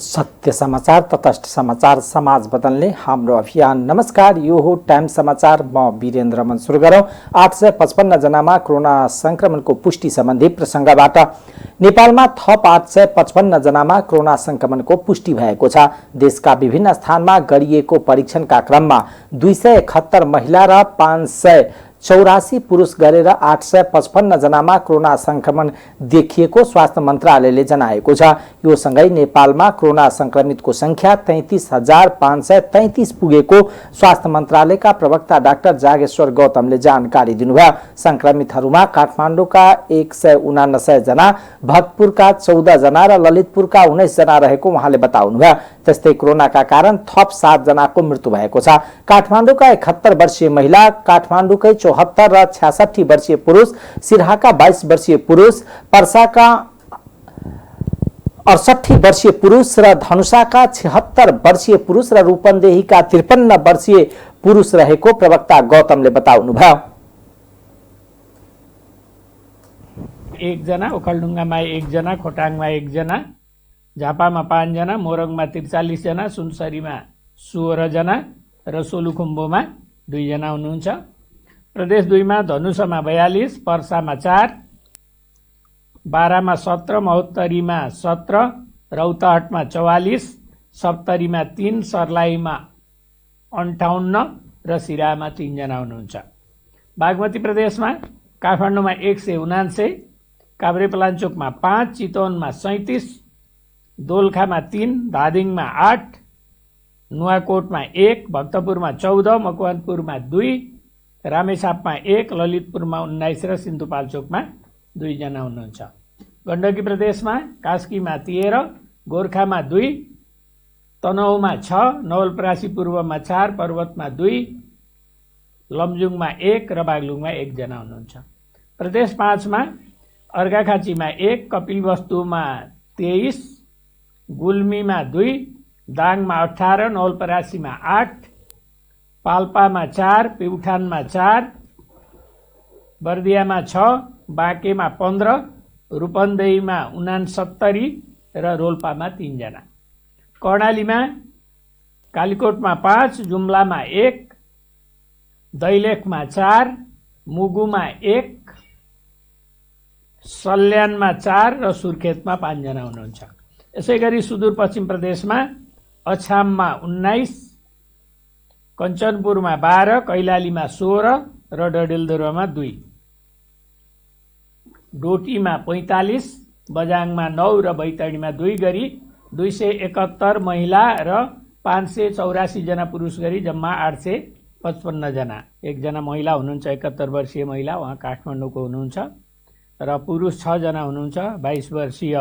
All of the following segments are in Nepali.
सत्य समाचार तटस्थ समाचार समाज बदल्ने हाम्रो अभियान। नमस्कार, यो हो टाइम समाचार। म वीरेन्द्र मन सुरु गरौं। 855 जनामा कोरोना संक्रमणको पुष्टि सम्बन्धी प्रसंगबाट। नेपालमा थप 855 जनामा कोरोना संक्रमणको पुष्टि भएको छ। देशका विभिन्न स्थानमा गरिएको परीक्षणका क्रममा 271 महिला र 584 पुरुष गरेर 855 जनामा कोरोना संक्रमण देखिएको स्वास्थ्य मन्त्रालयले जनाएको छ। यो सँगै नेपालमा कोरोना संक्रमितको संख्या 33,533 पुगेको स्वास्थ्य मन्त्रालयका प्रवक्ता डाक्टर जागेश्वर गौतमले जानकारी दिनुभयो। संक्रमितहरूमा काठमाडौँका 179 जना, भक्तपुरका 14 जना र ललितपुरका 19 जना रहेको उहाँले बताउनुभयो। त्यस्तै कोरोनाका कारण थप 7 जनाको मृत्यु भएको छ। काठमाडौँका 71 वर्षीय महिला, काठमाडौँकै 74 र 66 वर्षीय पुरुष, सिराहाका 22 वर्षीय पुरुष, पर्साका 68 वर्षीय पुरुष र धनुषाका 76 वर्षीय पुरुष र रूपन्देहीका 53 वर्षीय पुरुष रहेको प्रवक्ता गौतमले बताउनुभयो। 1 जना, ओखलढुङ्गामा 1 जना, खोटाङमा 1 जना, झापामा 5 जना, मोरङमा 43 जना, सुनसरीमा 16 जना र सोलुखुम्बुमा 2 जना हुनुहुन्छ। प्रदेश 2 मा धनुषामा 42, पर्सामा 4, बारामा 17, महोत्तरीमा 17, रौतहटमा 44, सप्तरीमा 3, सर्लाहीमा 58 र सिराहामा 3 जना हुनुहुन्छ। बागमती प्रदेशमा काठमाडौँमा 179, काभ्रेपलाञ्चोकमा 5, चितवनमा 37, दोलखामा 3, धादिङमा 8, नुवाकोटमा 1, भक्तपुरमा 14, मकवानपुरमा 2, रामेछापमा 1, ललितपुरमा 19 र सिन्धुपाल्चोकमा 2 जना हुनुहुन्छ। गण्डकी प्रदेशमा कास्कीमा 13, गोर्खामा 2, तनहुमा 6, नवलपरासी पूर्वमा 4, पर्वतमा 2, लमजुङमा 1 र बागलुङमा 1 जना हुनुहुन्छ। प्रदेश 5 मा अर्घाखाँचीमा 1, कपिलवस्तुमा 23, गुल्मीमा 2, दाङमा 18, नवलपरासीमा 8, पाल्पामा 4, प्युठानमा 4, बर्दियामा 6, बाँकेमा 15, रूपन्देहीमा 69 र रोल्पामा 3 जना। कर्णालीमा कालीकोटमा 5, जुम्लामा 1, दैलेखमा 4, मुगुमा 1, सल्यानमा 4 र सुर्खेतमा 5 जना हुनुहुन्छ। यसैगरी सुदूरपश्चिम प्रदेशमा अछाममा 19, कञ्चनपुरमा 12, कैलालीमा 16 र डडेलधुरामा 2, डोटीमा 45, बजाङमा 9 र बैतडीमा 2 गरी 271 महिला र 584 जना पुरुष गरी जम्मा 855 जना। 1 जना महिला हुनुहुन्छ, 71 वर्षीय महिला, उहाँ काठमाडौँको हुनुहुन्छ र पुरुष 6 जना हुनुहुन्छ। 22 वर्षीय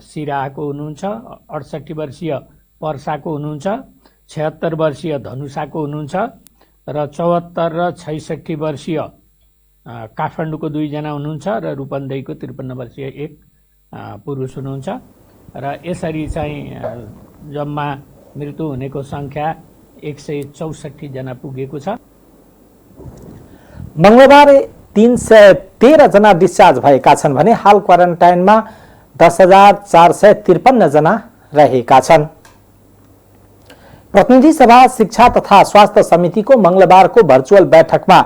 सिराहाको हुनुहुन्छ, 68 वर्षीय पर्साको हुनुहुन्छ, 76 वर्षीय धनुषाको हुनुहुन्छ र 74 र 66 वर्षीय काठमाडौँको 2 जना हुनुहुन्छ र रूपन्देहीको 53 वर्षीय 1 पुरुष हुनुहुन्छ। र यसरी चाहिँ जम्मा मृत्यु हुनेको संख्या 164 जना पुगेको छ। मंगलबार 313 जना डिस्चार्ज भएका छन् भने हाल क्वारेन्टाइनमा 10,453 जना रहेका छन्। प्रतिनिधि सभा शिक्षा तथा स्वास्थ्य समितिको मंगलबारको भर्चुअल बैठकमा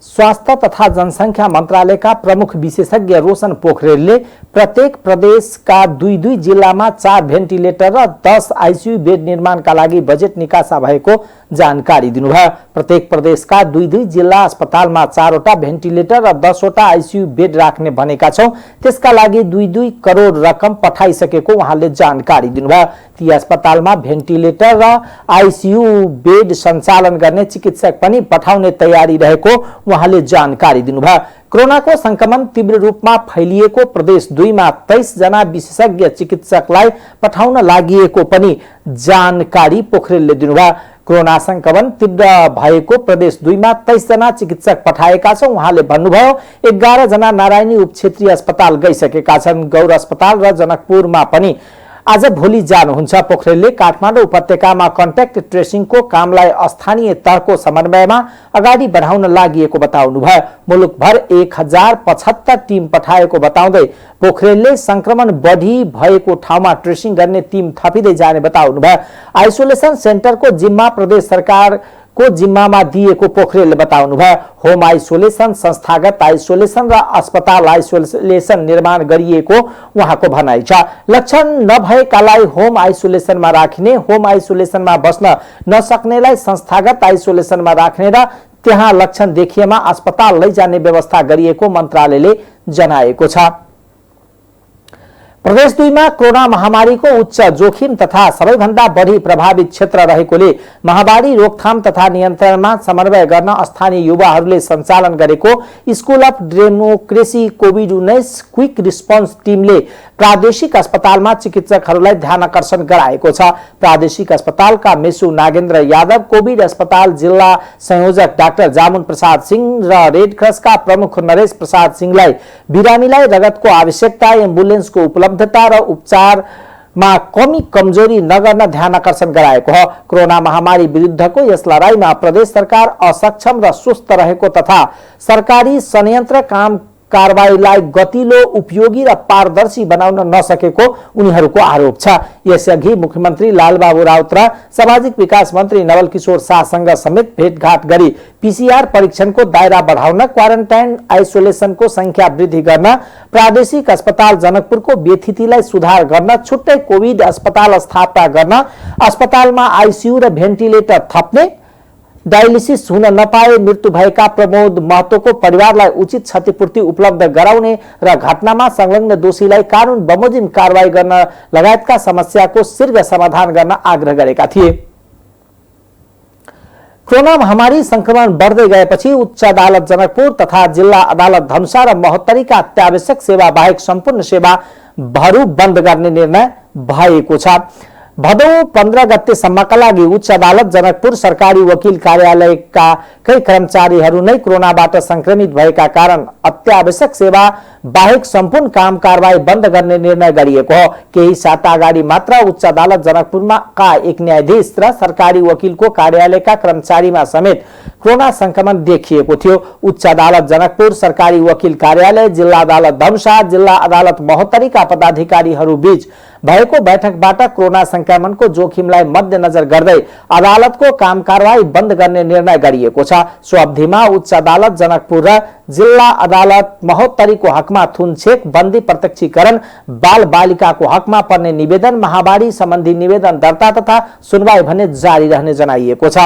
स्वास्थ्य तथा जनसंख्या मन्त्रालयका प्रमुख विशेषज्ञ रोशन पोखरेलले प्रत्येक प्रदेशका 2 जिल्लामा 4 भेन्टिलेटर र 10 आइसियु बेड निर्माणका लागि बजेट निकासा भएको जानकारी दिनुभयो। प्रत्येक प्रदेशका 2 जिल्ला अस्पतालमा 4 वटा भेन्टिलेटर र 10 वटा आइसियु बेड राख्ने भनेका छौं। त्यसका लागि 2 करोड रकम पठाइसकेको उहाँले जानकारी दिनुभयो। ती अस्पतालमा भेन्टिलेटर र आइसियु बेड सञ्चालन गर्ने चिकित्सक पनि पठाउने तयारी रहेको उहाँले जानकारी दिनुभयो। कोरोनाको संक्रमण तीव्र रूपमा फैलिएको प्रदेश 2 मा 23 जना विशेषज्ञ चिकित्सकलाई पठाउन लागिएको पनि जानकारी पोखरेलले दिनुभयो। कोरोना संक्रमण तीव्र भएको प्रदेश 2 मा 23 जना चिकित्सक पठाएका छौं। उहाँले भन्नुभयो 11 जना नारायणी उपक्षेत्रीय अस्पताल गइसकेका छन्। गौर अस्पताल र जनकपुरमा पनि आज भोलि जानुहुन्छ। पोखरेलले काठमाडौँ उपत्यकामा कन्ट्याक्ट ट्रेसिङको कामलाई स्थानीय तहको समन्वयमा अगाडि बढाउन लागिएको बताउनुभयो। मुलुकभर 1075 टिम पठाएको बताउँदै पोखरेलले संक्रमण बढी भएको ठाउँमा ट्रेसिङ गर्ने टिम थपिँदै जाने बताउनुभयो। आइसोलेसन सेन्टरको जिम्मा प्रदेश सरकार को जिम्मामा दिएको पोखरेलले बताउनुभयो। होम आइसोलेसन, संस्थागत आइसोलेसन र अस्पताल आइसोलेसन निर्माण गरिएको उहाँको भनाइ छ। लक्षण नभएकालाई होम आइसोलेसनमा राख्ने, होम आइसोलेसनमा बस्न नसक्नेलाई संस्थागत आइसोलेसनमा राख्ने र त्यहाँ लक्षण देखिएमा अस्पताल लैजाने व्यवस्था गरिएको मन्त्रालयले जनाएको छ। प्रदेश 2 मा कोरोना महामारीको उच्च जोखिम तथा सबैभन्दा बढी प्रभावित क्षेत्र रहेकोले महामारी रोकथाम तथा नियन्त्रणमा समन्वय गर्न स्थानीय युवाहरूले सञ्चालन गरेको school of democracy COVID-19 quick response टिमले प्रादेशिक अस्पतालमा चिकित्सकहरूलाई ध्यानकर्षण गराएको छ। प्रादेशिक अस्पतालका मेसु नागेन्द्र यादव, कोभिड अस्पताल जिल्ला संयोजक डाक्टर जामुन प्रसाद सिंह र रेड क्रसका प्रमुख नरेश प्रसाद सिंहलाई बिरामीलाई रगतको आवश्यकता, एम्बुलेन्सको उपलब्धता र उपचारमा कमी कमजोरी नगर्न ध्यानकर्षण गराएको हो। कोरोना महामारी विरुद्धको यस लडाईमा प्रदेश सरकार असक्षम र सुस्त रहेको तथा सरकारी संयन्त्र काम कारबाहीलाई गतिलो, उपयोगी र पारदर्शी बनाउन नसकेको उनीहरूको आरोप छ। यसअघि मुख्यमन्त्री लालबाबु राउत र सामाजिक विकास मन्त्री नवल किशोर शाहसँग समेत भेटघाट गरी पीसीआर परीक्षणको दायरा बढाउन, क्वारेन्टाइन आइसोलेसनको संख्या वृद्धि गर्न, प्रादेशिक अस्पताल जनकपुरको व्यथितिलाई सुधार गर्न, छुट्टै कोभिड अस्पताल स्थापना गर्न, अस्पतालमा आइसियु र भेन्टिलेटर थप्ने, डायलिसिस हुन नपाए मृत्यु भएका प्रमोद महतोको परिवारलाई उचित क्षतिपूर्ति उपलब्ध गराउने र घटनामा संलग्न दोषीलाई कानून बमोजिम कारबाही गर्न लगायतका समस्याको शीघ्र समाधान गर्न आग्रह गरेका थिए। कोरोना महामारी संक्रमण बढ्दै गएपछि उच्च अदालत जनकपुर तथा जिल्ला अदालत धनुषा र महोत्तरीका अत्यावश्यक सेवा बाहेक सम्पूर्ण सेवाहरू बन्द गर्ने निर्णय भएको छ। भदौ 15 गतेसम्मका लागि उच्च अदालत जनकपुर सरकारी वकिल कार्यालयका कई कर्मचारीहरू नै कोरोनाबाट संक्रमित भएका कारण अत्यावश्यक सेवा बाहेक सम्पूर्ण काम कारबाही बन्द गर्ने निर्णय गरिएको हो। केही साता अगाडि मात्र उच्च अदालत जनकपुरमा का एक न्यायाधीश र सरकारी वकिलको कार्यालयका कर्मचारीमा समेत कोरोना संक्रमण देखिएको थियो। उच्च अदालत जनकपुर, सरकारी वकिल कार्यालय, जिल्ला अदालत धनुषा, जिल्ला अदालत महोत्तरीका पदाधिकारीहरू बीच भएको बैठकबाट कोरोना संक्रमणको जोखिमलाई मध्यनजर गर्दै अदालतको काम कारबाही बन्द गर्ने निर्णय गरिएको छ। सो अवधिमा उच्च अदालत जनकपुर र जिल्ला अदालत महोत्तरीको हकमा थुनछेक, बन्दी प्रत्यक्षीकरण, बाल बालिकाको हकमा पर्ने निवेदन, महामारी सम्बन्धी निवेदन दर्ता तथा सुनवाई भने जारी रहने जनाइएको छ।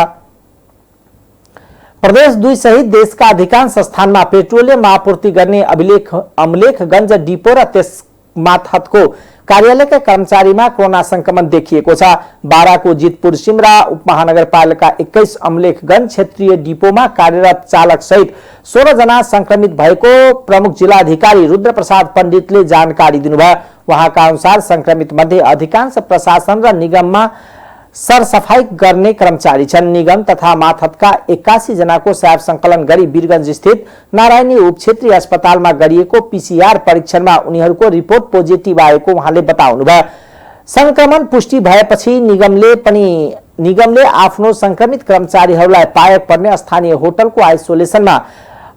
प्रदेश 2 सहित देशका अधिकांश स्थानमा पेट्रोलियम आपूर्ति गर्ने अमलेखगञ्ज डिपो र त्यस माथतको कार्यालयका कर्मचारीमा कोरोना संक्रमण देखिएको छ। बाराको जितपुर सिमरा उपमहानगरपालिका 21 अमलेखगञ्ज क्षेत्रीय डिपोमा कार्यरत चालक सहित 16 जना संक्रमित भएको प्रमुख जिल्लाधिकारी रुद्रप्रसाद पण्डितले जानकारी दिनुभयो। उहाँका अनुसार संक्रमित मध्ये अधिकांश प्रशासन र निगममा सरसफाई गर्ने कर्मचारी छन्। निगम तथा माथतका 81 जनाको स्याब संकलन गरी वीरगञ्ज स्थित नारायणी उपक्षेत्रीय अस्पतालमा गरिएको पीसीआर परीक्षणमा उनीहरूको रिपोर्ट पोजिटिभ आएको उहाँले बताउनुभयो। संक्रमण पुष्टि भएपछि निगमले आफ्नो संक्रमित कर्मचारीहरूलाई पायक पर्ने स्थानीय होटलको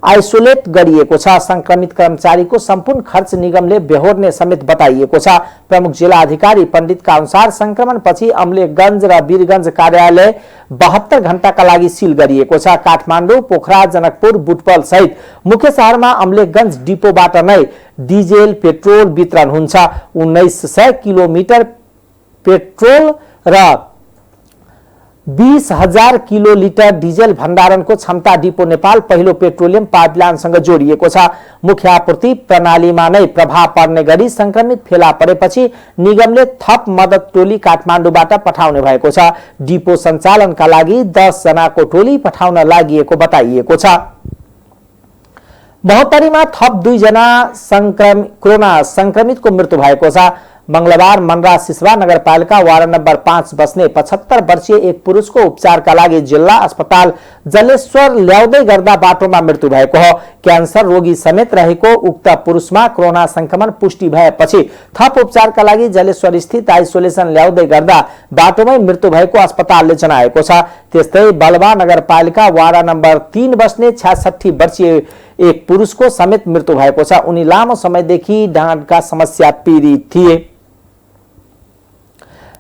आइसोलेट गरिएको छ। संक्रमित कर्मचारीको सम्पूर्ण खर्च निगमले बेहोर्ने समेत बताइएको छ। प्रमुख जिल्ला अधिकारी पण्डितका अनुसार संक्रमण पछि अमलेखगञ्ज र वीरगञ्ज कार्यालय 72 घण्टाका लागि सिल गरिएको छ। काठमाडौँ, पोखरा, जनकपुर, बुटवल सहित मुख्य शहरमा अमलेखगञ्ज डिपोबाट नै डिजेल, पेट्रोल वितरण हुन्छ। 1900 किलोमिटर पेट्रोल र 20,000 किलोलिटर डिजेल भण्डारणको क्षमता डिपो नेपाल पहिलो पेट्रोलियम पाइपलाइनसँग जोडिएको छ। मुख्य आपूर्ति प्रणालीमा नै प्रभाव पर्ने गरी संक्रमित फेला परेपछि निगमले थप मद्दत टोली काठमाडौँबाट पठाउने भएको छ। डिपो सञ्चालनका लागि 10 जनाको टोली पठाउन लागि बताइएको छ। महोत्तरीमा थप 2 जना कोरोना संक्रमितको मृत्यु भएको छ। मंगलबार मनरा सिसवा नगरपालिका वार्ड नम्बर 5 बस्ने 75 वर्षीय एक पुरुषको उपचारका लागि जिल्ला अस्पताल जलेश्वर ल्याउँदै गर्दा बाटोमा मृत्यु भएको हो। क्यान्सर रोगी समेत रहेको उक्त पुरुषमा कोरोना संक्रमण पुष्टि भएपछि थप उपचारका लागि जलेश्वर स्थित आइसोलेसन ल्याउँदै गर्दा बाटोमै मृत्यु भएको अस्पतालले जनाएको छ। त्यस्तै बलवा नगरपालिका वार्ड नम्बर 3 बस्ने 66 वर्षीय एक पुरुषको समेत मृत्यु भएको छ। उनी लामो समयदेखि ढाँडका समस्या पीडित थिए।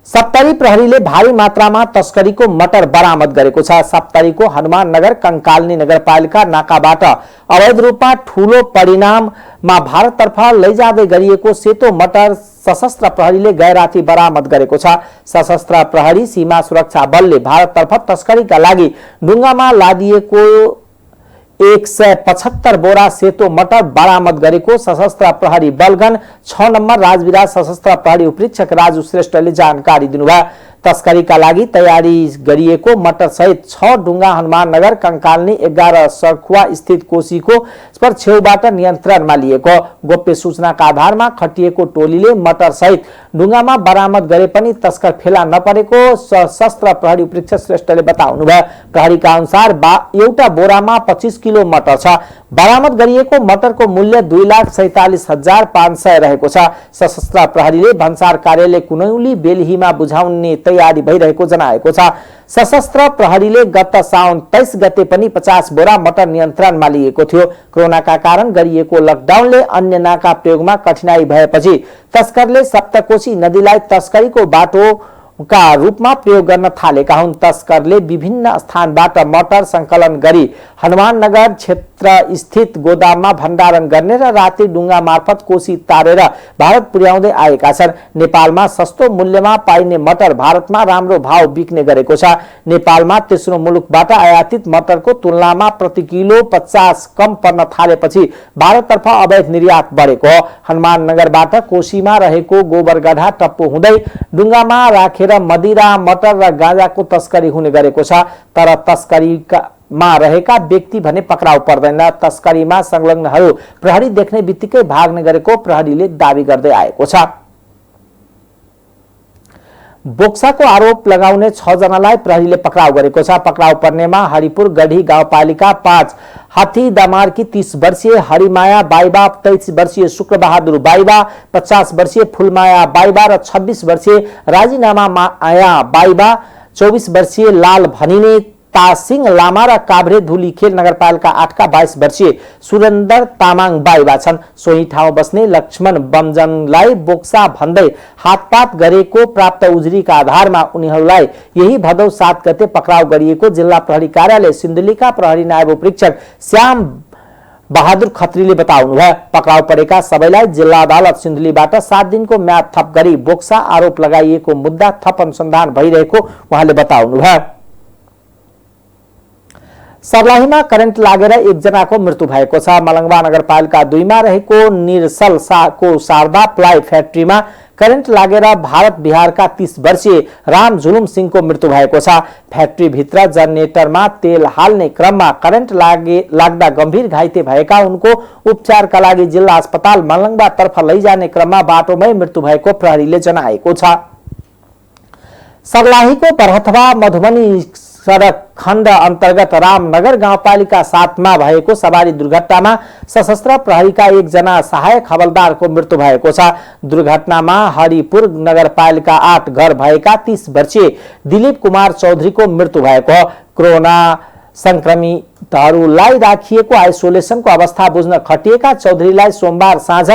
सप्तरी प्रहरीले भारी मात्रामा तस्करीको मटर बरामद गरेको छ। सप्तरीको हनुमान नगर कंकालनी नगरपालिका नाकाबाट अवैध रूपमा ठूलो परिणाममा भारततर्फ लैजाँदै गरिएको सेतो मटर सशस्त्र प्रहरीले गैराती बरामद गरेको छ। सशस्त्र प्रहरी सीमा सुरक्षा बलले भारततर्फ तस्करीका लागि डुङ्गामा लादिएको 175 बोरा सेतो मटर बरामद गरेको सशस्त्र प्रहरी बलगन 6 नम्बर राजविराज सशस्त्र प्रहरी उपरीक्षक राजु श्रेष्ठले जानकारी दिनुभयो। तस्करीका लागि तयारी गरिएको मटर सहित 6 डुङ्गा हनुमान नगर कंकालनी 11 सरखुवा स्थित कोसीको पर छेउबाट नियन्त्रणमा लिएको। गोप्य सूचनाका आधारमा खटिएको टोलीले मटर सहित डुङ्गामा बरामद गरे पनि तस्कर फेला नपरेको सशस्त्र प्रहरी उपरीक्षक श्रेष्ठले बताउनुभयो। प्रहरीका अनुसार एउटा बोरामा 25 किलो मटर छ। बरामद गरिएको मटरको मूल्य 2,47,500 रहेको छ। सशस्त्र प्रहरीले भन्सार कार्यालय कुनौली बेलहीमा बुझाउने तयारी भइरहेको जनाएको छ। सशस्त्र प्रहरीले गत साउन 23 गते पनि 50 बोरा मटर नियन्त्रणमा लिएको थियो। कोरोनाका कारण गरिएको लकडाउनले अन्य नाका प्रयोगमा कठिनाई भएपछि तस्करले सप्तकोशी नदीलाई तस्करीको बाटो का रूपमा प्रयोग गर्न थालेका हुन्। तस्करले विभिन्न स्थानबाट मटर संकलन गरी हनुमान नगर क्षेत्र स्थित गोदाममा भण्डारण गर्ने र राति डुङ्गा मार्फत कोशी तारेर भारत पुर्याउँदै आएका छन्। नेपालमा सस्तो मूल्यमा पाइने मटर भारतमा राम्रो भाव बिक्ने गरेको छ। नेपालमा तेस्रो मुलुकबाट आयातित मटरको तुलनामा प्रति किलो 50 कम पर्न थालेपछि भारततर्फ अवैध निर्यात बढेको हो। हनुमान नगरबाट कोशीमा रहेको गोबरगढा टप्पु हुँदै डुङ्गामा राखेर मदिरा मटर र गाँजाको तस्करी हुने गरेको छ। तर तस्करीमा रहेका व्यक्ति भने पक्राउ पर्दैन। तस्करीमा संलग्नहरू प्रहरी देख्ने बित्तिकै भाग्ने गरेको प्रहरीले दावी गर्दै आएको छ। बोक्साको आरोप लगाउने 6 जनालाई प्रहरीले पक्राउ गरेको छ। पक्राउ पर्नेमा हरिपुर गढी गाउँपालिका 5 हाथी दमारकी 30 वर्षीय हरिमाया बाइबा, 23 वर्षीय शुक्रबहादुर बाइबा, 50 वर्षीय फुलमाया बाइबा र 26 वर्षीय राजीनामा माया बाइबा, 24 वर्षीय लाल भनिने तासिङ लामा र काभ्रे धुलीखेल नगरपालिका 8 का 22 वर्षीय सुरेन्द्र तामाङ बाइबा छन्। सोही ठाउँ बस्ने लक्ष्मण बमजनलाई बोक्सा भन्दै हातपात गरेको प्राप्त उजुरीका आधारमा उनीहरूलाई यही भदौ 7 गते पक्राउ गरिएको जिल्ला प्रहरी कार्यालय सिन्धुलीका प्रहरी नायब उपरीक्षक श्याम बहादुर खत्रीले बताउनुभयो। पक्राउ परेका सबैलाई जिल्ला अदालत सिन्धुलीबाट 7 दिनको म्याद थप गरी बोक्सा आरोप लगाइएको मुद्दा थप अनुसन्धान भइरहेको उहाँले बताउनुभयो। सर्लाहीमा करेन्ट लागेर 1 जनाको मृत्यु भएको छ। मलङ्गवा नगरपालिका 2 मा रहेको निरसल को शारदा प्लाई फ्याक्ट्रीमा करेन्ट लागेर भारत बिहारका 30 वर्षीय राम झुलुम सिंहको मृत्यु भएको छ। फ्याक्ट्री भित्र जनरेटरमा तेल हाल्ने क्रममा करेन्ट लाग्दा गम्भीर घाइते भएका उनको उपचारका लागि जिल्ला अस्पताल मलङ्गवा तर्फ लैजाने क्रममा बाटोमै मृत्यु भएको प्रहरीले जनाएको छ। सर्लाहीको बरहथवा मधुबनी सडक खण्ड अन्तर्गत रामनगर गाउँपालिका 7 मा भएको सवारी दुर्घटनामा सशस्त्र प्रहरीका 1 जना सहायक हवलदारको मृत्यु भएको छ। दुर्घटनामा हरिपुर नगरपालिका 8 घर भएका 30 वर्षीय दिलीप कुमार चौधरीको मृत्यु भएको हो। कोरोना संक्रमितहरूलाई राखिएको आइसोलेसनको अवस्था बुझ्न खटिएका चौधरीलाई सोमबार साँझ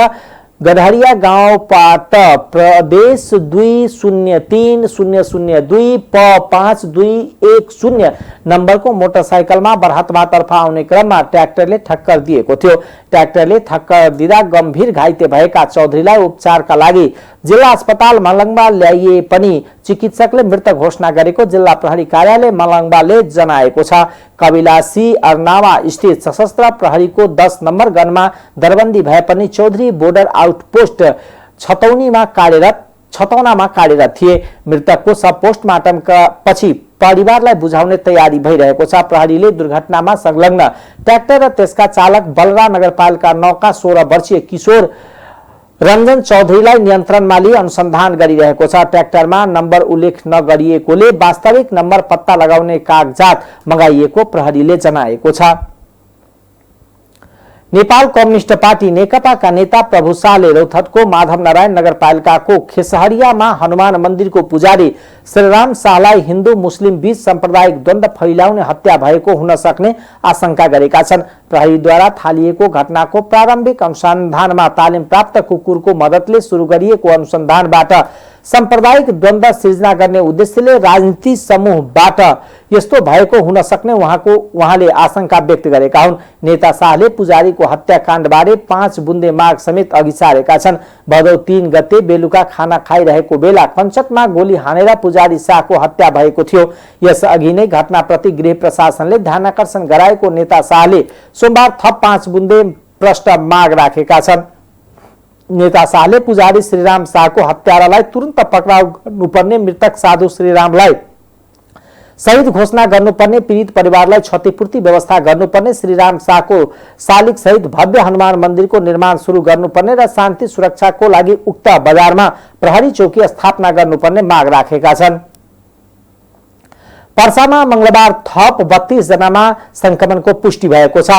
गढहरिया गाउँबाट प्रदेश 203002 प5210 नम्बरको मोटरसाइकलमा बरहतवातर्फ आउने क्रममा ट्र्याक्टरले ठक्कर दिएको थियो। ट्र्याक्टरले ठक्कर दिँदा गम्भीर घाइते भएका चौधरीलाई उपचारका लागि जिल्ला अस्पताल मलङ्गवा ल्याइए पनि चिकित्सकले मृत घोषणा गरेको जिल्ला प्रहरी कार्यालय मलङ्गवाले जनाएको छ। कबिलासी अर्नावा स्थित सशस्त्र प्रहरीको 10 नम्बर गनमा दरबन्दी भए पनि चौधरी बोर्डर आउटपोस्ट छतौनामा कार्यरत थिए। मृतकको सब पोस्टमार्टम पछि परिवारलाई बुझाउने तयारी भइरहेको छ। प्रहरीले दुर्घटनामा संलग्न ट्र्याक्टर र त्यसका चालक बलरा नगरपालिका 9 का 16 वर्षीय किशोर रञ्जन चौधरीलाई नियन्त्रणमा लिई अनुसन्धान गरिरहेको छ। ट्र्याक्टरमा नम्बर उल्लेख नगरिएकोले वास्तविक नम्बर पत्ता लगाउने कागजात मगाइएको प्रहरीले जनाएको छ। नेपाल कम्युनिस्ट पार्टी नेकपाका नेता प्रभु शाहले रौथटको माधव नारायण नगरपालिकाको खेसहरियामा हनुमान मन्दिरको पुजारी श्रीराम शाहलाई हिन्दू मुस्लिम बीच सांप्रदायिक द्वन्द्व फैलाउने हत्या भएको हुन सक्ने आशंका गरेका छन्। प्रहरीद्वारा थालिएको घटनाको प्रारम्भिक अनुसन्धानमा तालिम प्राप्त कुकुरको मद्दतले सुरु गरिएको अनुसन्धानबाट सांप्रदायिक द्वन्द्व सिर्जना गर्ने उद्देश्यले राजनीति समूहबाट यस्तो भएको हुन सक्ने उहाँले आशंका व्यक्त गरेका हुन्। नेता शाहले पुजारीको हत्याकाण्डबारे 5 बुन्दे माग समेत अघि सारेका छन्। भदौ 3 गते बेलुका खाना खाइरहेको बेला कञ्चटमा गोली हानेर पुजारी शाहको हत्या भएको थियो। यसअघि नै घटनाप्रति गृह प्रशासनले ध्यानाकर्षण गराएको नेता शाहले सोमबार थप 5 बुन्दे प्रष्ट माग राखेका छन्। नेता शाहले पुजारी श्रीराम शाहको हत्यारालाई तुरन्त पक्राउ गर्नुपर्ने, मृतक साधु श्रीरामलाई शहीद घोषणा गर्नुपर्ने, पीडित परिवारलाई क्षतिपूर्ति व्यवस्था गर्नुपर्ने, श्रीराम शाहको शालिग सहित भव्य हनुमान मन्दिरको निर्माण सुरु गर्नुपर्ने र शान्ति सुरक्षाको लागि उक्त बजारमा प्रहरी चौकी स्थापना गर्नुपर्ने माग राखेका छन्। पर्सामा मंगलबार थप 32 जनामा संक्रमणको पुष्टि भएको छ।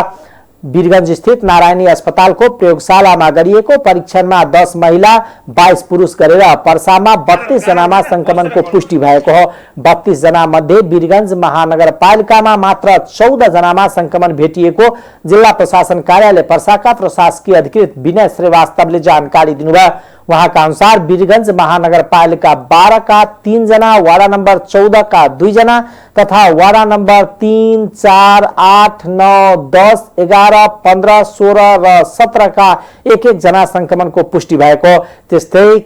वीरगंज स्थित नारायणी अस्पतालको प्रयोगशालामा गरिएको परीक्षणमा 10 महिला 22 पुरुष गरेर पर्सामा 32 जनामा संक्रमणको पुष्टि भएको हो। 32 जना मध्ये वीरगंज महानगरपालिकामा मात्र 14 जनामा संक्रमण भेटिएको जिल्ला प्रशासन कार्यालय पर्साका प्रशासकीय अधिकृत विनय श्रीवास्तवले जानकारी दिनुभयो। वहाँका अनुसार वीरगंज महानगरपालिका 12 का 3 जना, वार्ड नम्बर 14 का 2 जना तथा वार्ड नम्बर 3, 4, 8, 9, 10, 11, 15, 16 र 17 का 1-1 जना संक्रमणको पुष्टि भएको। त्यस्तै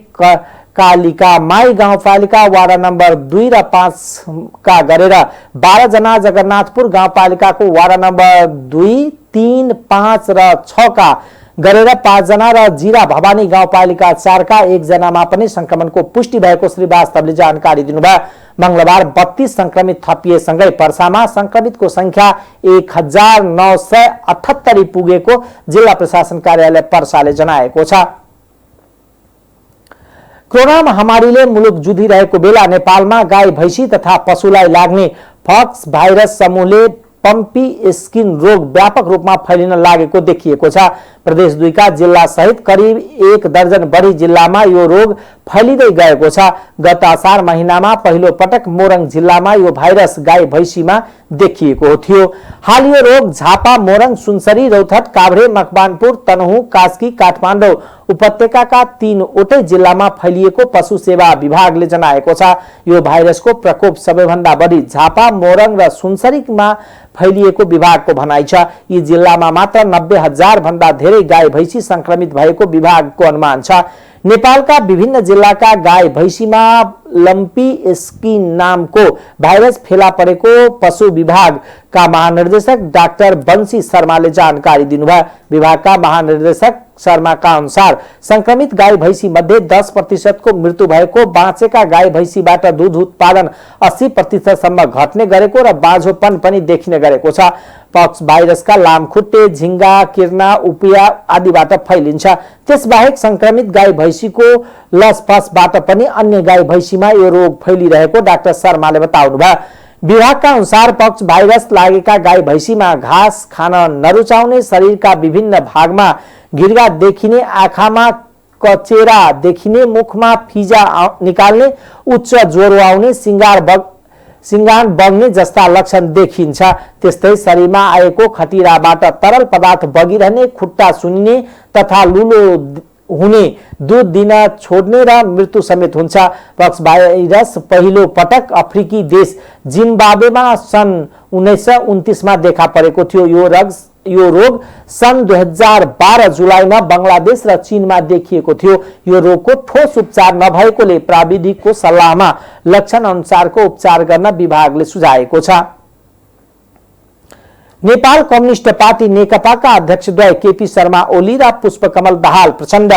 कालिका माई गाउँपालिका वार्ड नम्बर 2 र 5 का गरेर 12 जना, जगन्नाथपुर गाउँपालिकाको वार्ड नम्बर 2, 3, 5 र 6 का गरेर 5 जना र जिरा भवानी गाउँपालिका 4 का 1 जनामा पनि संक्रमणको पुष्टि भएको श्री वास्तवले जानकारी दिनुभयो। मंगलबार 32 संक्रमित थपिएसँगै पर्सामा संक्रमितको संख्या 1978 पुगेको जिल्ला प्रशासन कार्यालय पर्साले जनाएको छ। कोरोना महामारीले मुलुक जुधिरहेको बेला नेपालमा गाई भैंसी तथा पशुलाई लाग्ने फक्स भाइरस समूहले पम्पी स्किन रोग व्यापक रूपमा फैलिन लागेको देखिएको छ। प्रदेश 2 का जिल्ला सहित करिब 1 दर्जन बढी जिल्लामा यो रोग फैलिँदै गएको छ। गत असार महिनामा पहिलो पटक मोरङ जिल्लामा यो भाइरस गाई भैंसीमा देखिएको थियो। हाल यो रोग झापा, मोरङ, सुनसरी, रौथट, काभ्रे, मकवानपुर, तनहुँ, कास्की, काठमाडौँ उपत्यकाका 3वटै जिल्लामा फैलिएको पशु सेवा विभागले जनाएको छ। यो भाइरसको प्रकोप सबैभन्दा बढी झापा, मोरङ र सुनसरीमा फैलिएको विभागको भनाइ छ। यी जिल्लामा मात्र 90,000 भन्दा धेरै गाई भैंसी संक्रमित भएको विभागको अनुमान छ। नेपालका विभिन्न जिल्लाका गाई भैंसीमा लम्पी स्किन नामको भाइरस फेला परेको पशु विभागका महानिर्देशक डाक्टर बंसी शर्माले जानकारी दिनुभयो। विभागका महानिर्देशक शर्माका अनुसार संक्रमित गाई भैंसी मध्ये 10% को मृत्यु भएको, बाँचेका गाई भैंसीबाट दूध उत्पादन 80% सम्म घट्ने गरेको र बाँझोपन पनि देखिने गरेको छ। पक्स भाइरसका लामखुट्टे, झिंगा, किर्ना, उपिया आदिबाट फैलिन्छ। त्यसबाहेक संक्रमित गाई भैंसीको लसफसबाट पनि अन्य गाई भैंसीमा यो रोग फैलिरहेको डाक्टर शर्माले बताउनुभयो। विभागका अनुसार पक्स भाइरस लागेका गाई भैंसीमा घाँस खान नरुचाउने, शरीरका विभिन्न भागमा गिर्गा देखिने, आँखामा कचेरा देखिने, मुखमा फिजा निकाल्ने, उच्च ज्वरो आउने, सिंगान बग्ने जस्ता लक्षण देखिन्छ। त्यस्तै शरीरमा आएको खटिराबाट तरल पदार्थ बगिरहने, खुट्टा सुन्ने तथा लुलो हुने, दूध दिन छोड्ने र मृत्यु समेत हुन्छ। पक्स भाइरस पहिलो पटक अफ्रिकी देश जिम्बाब्वेमा सन् 1929 मा देखा परेको थियो। यो रोग सन् 2012 जुलाईमा बंगलादेश र चीनमा देखिएको थियो। यो रोगको ठोस उपचार नभएकोले प्राविधिकको सल्लाहमा लक्षण अनुसारको उपचार गर्न विभागले सुझाएको छ। नेपाल कम्युनिस्ट पार्टी नेकपाका अध्यक्षद्वय केपी शर्मा ओली र पुष्पकमल दाहाल प्रचण्ड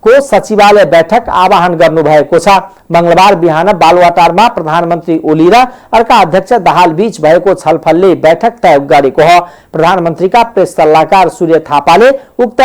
को सचिवालय बैठक आह्वान गर्नुभएको छ। मंगलबार बिहान बालुवाटारमा प्रधानमन्त्री ओली र अर्का अध्यक्ष दाहाल बीच भएको छलफलले बैठक तय गरेको हो। प्रधानमन्त्रीका प्रेस सल्लाहकार सूर्य थापाले उक्त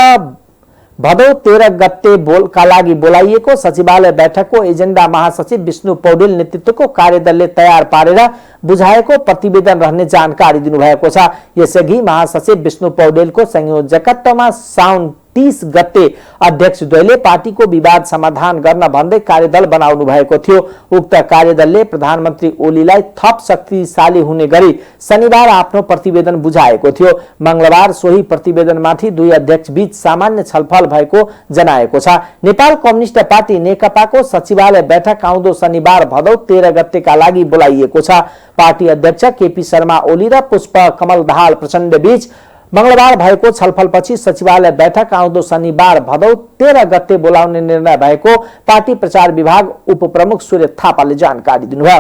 भदौ 13 गते का लागि बोलाइएको सचिवालय बैठकको एजेन्डा महासचिव विष्णु पौडेल नेतृत्वको कार्यदलले तयार पारेर बुझाएको प्रतिवेदन रहने जानकारी दिनुभएको छ। यसअघि महासचिव विष्णु पौडेलको संयोजकत्वमा साउन 30 गते अध्यक्षद्वयले पार्टीको विवाद समाधान गर्न भन्दै कार्यदल बनाउनु भएको थियो। उक्त कार्यदलले प्रधानमन्त्री ओलीलाई थप शक्तिशाली हुने गरी शनिबार आफ्नो प्रतिवेदन बुझाएको थियो। मंगलबार सोही प्रतिवेदनमाथि दुई अध्यक्ष बीच सामान्य छलफल भएको जनाएको छ। नेपाल कम्युनिस्ट पार्टी नेकपाको सचिवालय बैठक आउँदो शनिबार भदौ 13 गतेका लागि बोलाइएको छ। पार्टी अध्यक्ष केपी शर्मा ओली र पुष्प कमल दाहाल प्रचण्ड बीच मंगलबार भएको छलफलपछि सचिवालय बैठक आउँदो शनिबार भदौ 13 गते बोलाउने निर्णय भएको पार्टी प्रचार विभाग उपप्रमुख सूर्य थापाले जानकारी दिनुभयो।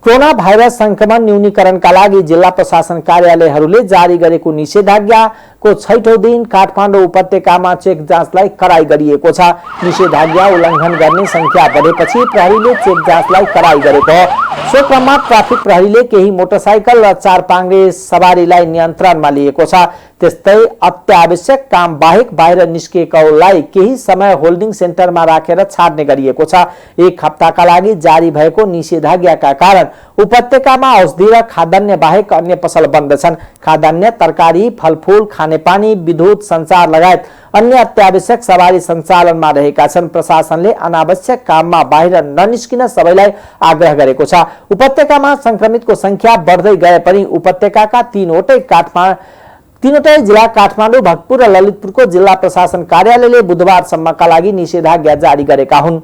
कोरोना भाइरस संक्रमण न्यूनीकरणका लागि जिल्ला प्रशासन कार्यालयहरूले जारी गरेको निषेधाज्ञाको 6औं दिन काठमाडौँ उपत्यकामा चेक जाँचलाई कडाई गरिएको छ। निषेधाज्ञा उल्लङ्घन गर्ने संख्या बढेपछि प्रहरीले चेक जाँचलाई कडाई गरेको हो। सो क्रममा ट्राफिक प्रहरीले केही मोटरसाइकल र चारपाङ्ग्रे सवारीलाई नियन्त्रणमा लिएको छ। त्यस्तै अत्यावश्यक काम बाहेक बाहिर निस्केकालाई केही समय होल्डिङ सेन्टरमा राखेर छाड्ने गरिएको छ। एक हप्ताका लागि जारी भएको निषेधाज्ञाका कारण उपत्यकामा औषधि र खाद्यान्न बाहेक अन्य पसल बन्द छन्। खाद्यान्न, तरकारी, फलफूल, खानेपानी, विद्युत, सञ्चार लगायत अन्य अत्यावश्यक सवारी सञ्चालनमा रहेका छन्। प्रशासनले अनावश्यक काममा बाहिर ननिस्किन सबैलाई आग्रह गरेको छ। उपत्यकामा संक्रमितको संख्या बढ्दै गए पनि उपत्यकाका तीनवटै जिल्ला काठमाडौँ, भक्तपुर र ललितपुरको जिल्ला प्रशासन कार्यालयले बुधबारसम्मका लागि निषेधाज्ञा जारी गरेका हुन्।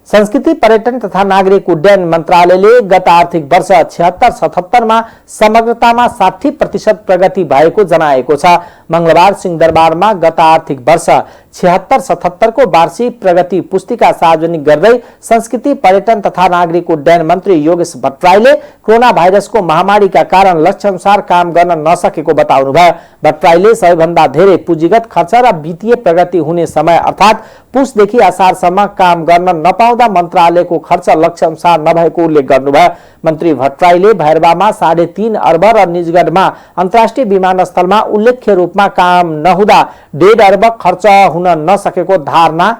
संस्कृति, पर्यटन तथा नागरिक उड्डयन मन्त्रालयले गत आर्थिक वर्ष 76-77 समग्रतामा 60% प्रगति भएको जनाएको छ। मंगलबार सिंहदरबारमा गत आर्थिक वर्ष 76-77 को वार्षिक प्रगति पुस्तिका सार्वजनिक गर्दै संस्कृति, पर्यटन तथा नागरिक उड्डयन मन्त्री योगेश भट्टराईले कोरोना भाइरसको महामारीका कारण लक्ष्य अनुसार काम गर्न नसकेको बताउनुभयो। भट्टराईले सबैभन्दा धेरै पुँजीगत खर्च र वित्तीय प्रगति हुने समय अर्थात् पुसदेखि असारसम्म काम गर्न नपाउँदा मन्त्रालयको खर्च लक्ष्य अनुसार नभएको उल्लेख गर्नुभयो। मन्त्री भट्टराईले भैरवामा 3.5 अर्ब र निजगढमा अन्तर्राष्ट्रिय विमानस्थलमा उल्लेख्य रूपमा काम नहुँदा 1.5 अर्ब खर्च हुन नसकेको धारणा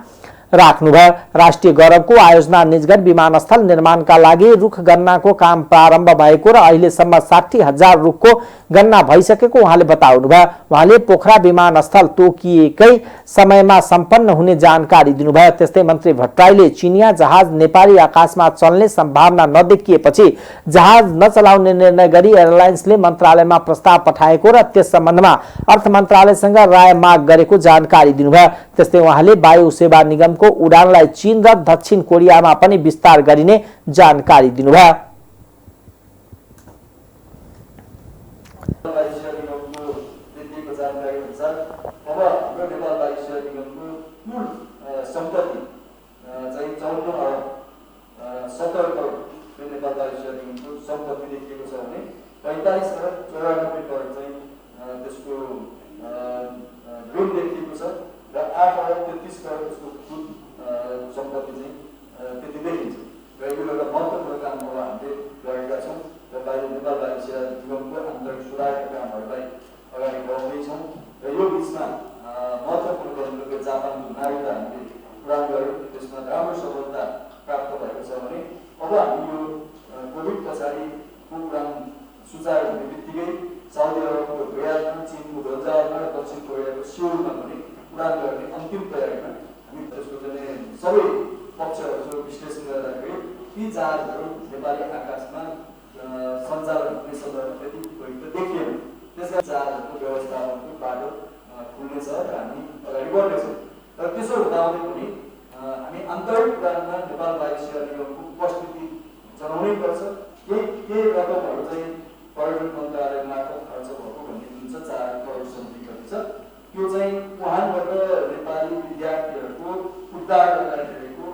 राख्नुभयो। राष्ट्रिय गौरवको आयोजना निजगढ विमानस्थल निर्माणका लागि रुख गन्नाको काम प्रारम्भ भएको र अहिलेसम्म 60,000 रुखको गन्ना भइसकेको उहाँले बताउनुभयो। उहाँले पोखरा विमानस्थल तोकिएकै समयमा सम्पन्न हुने जानकारी दिनुभयो। त्यस्तै मन्त्री भट्टराईले चिनिया जहाज नेपाली आकाशमा चल्ने सम्भावना नदेखिएपछि जहाज नचलाउने निर्णय गरी एयरलाइन्सले मन्त्रालयमा प्रस्ताव पठाएको र त्यस सम्बन्धमा अर्थ मन्त्रालयसँग राय माग गरेको जानकारी दिनुभयो। त्यस्तै उहाँले वायु सेवा निगम को उडानलाई चीन र दक्षिण कोरियामा पनि विस्तार गरिने जानकारी दिनुभयो। सम्पत्ति चाहिँ त्यति देखिन्छ र यो एउटा महत्त्वपूर्ण काम अब हामीले गरेका छौँ र नेपाल वायु सेवा निगमको आन्तरिक सुधारका कामहरूलाई अगाडि बढाउँदैछौँ र यो बिचमा महत्त्वपूर्ण गन्तव्य जापानको नागरिकता हामीले उडान गऱ्यौँ। त्यसमा राम्रो सफलता प्राप्त भएको छ भने अब हामी यो कोभिड पछाडिको उडान सुचारू हुने बित्तिकै साउदी अरबको रियादमा, चीनको गन्जामा र दक्षिण कोरियाको सिउलमा पनि उडान गर्ने अन्तिम तयारीमा हामी त्यसको चाहिँ सबै पक्षहरूको विश्लेषण गर्दाखेरि ती जहाजहरू नेपाली आकाशमा सञ्चालन हुने सन्दर्भमा त्यति उपयुक्त देखिएन। त्यसका जहाजहरूको व्यवस्थापनको बाटो खुल्नेछ र हामी अगाडि बढ्नेछौँ। र त्यसो हुँदाहुँदै पनि हामी आन्तरिक उडानमा नेपाल वायु सेवा निगमको उपस्थिति जनाउनै पर्छ। केही रकमहरू चाहिँ पर्यटन मन्त्रालय मार्फत खर्च भएको भन्ने जुन छ 4 करोड सम्झी छ त्यो चाहिँ उहाँबाट नेपाली विद्यार्थीहरूको उद्धार गर्दाखेरिको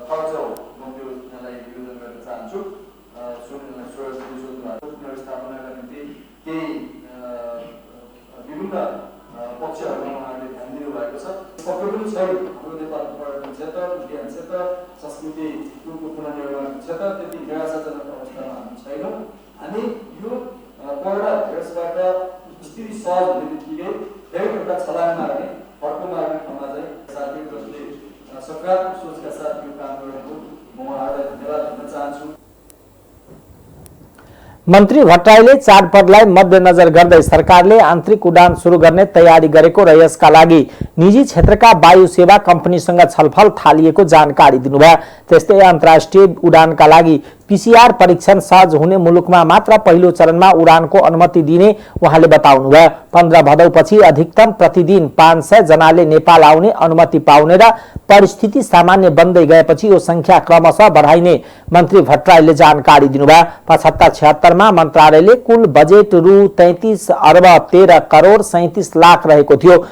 खर्च हो। म त्यो यहाँलाई निवेदन गर्न चाहन्छु। पुनर्स्थापनाका निम्ति केही विभिन्न पक्षहरूमा उहाँले ध्यान दिनुभएको छ। पक्कै पनि छैन हाम्रो नेपाल पर्यटन क्षेत्र, उद्यान क्षेत्र, संस्कृतिको पुनर्निर्माण क्षेत्र त्यति निराशाजनक अवस्थामा हामी छैनौँ। हामी यो कोरोना भाइरसबाट स्थिति सहज हुने बित्तिकै धेरै एउटा छलाङ मार्ने फर्को मार्ने ठाउँमा चाहिँ साथीहरू जसले सकारात्मक सोचका साथ यो काम गरेको म उहाँहरूलाई धन्यवाद दिन चाहन्छु। मन्त्री भट्टराईले चाडपर्वलाई मध्यनजर गर्दै सरकारले आन्तरिक उडान सुरु गर्ने तयारी गरेको र यसका लागि निजी क्षेत्रका वायु सेवा कम्पनीसँग छलफल थालिएको जानकारी दिनुभयो। त्यस्तै अन्तर्राष्ट्रिय उडानका लागि पीसीआर परीक्षण सहज हुने मुलुकमा मात्र पहिलो चरणमा उडानको अनुमति दिने उहाँले बताउनुभयो। 15 भदौपछि अधिकतम प्रतिदिन 500 जनाले नेपाल आउने अनुमति पाउने र परिस्थिति सामान्य बन्दै गएपछि यो संख्या क्रमशः बढाइने मन्त्री भट्टराईले जानकारी दिनुभयो। 75-76 मा मन्त्रालयले कुल बजेट रु 33 अर्ब 13 करोड 37 लाख रहेको थियो।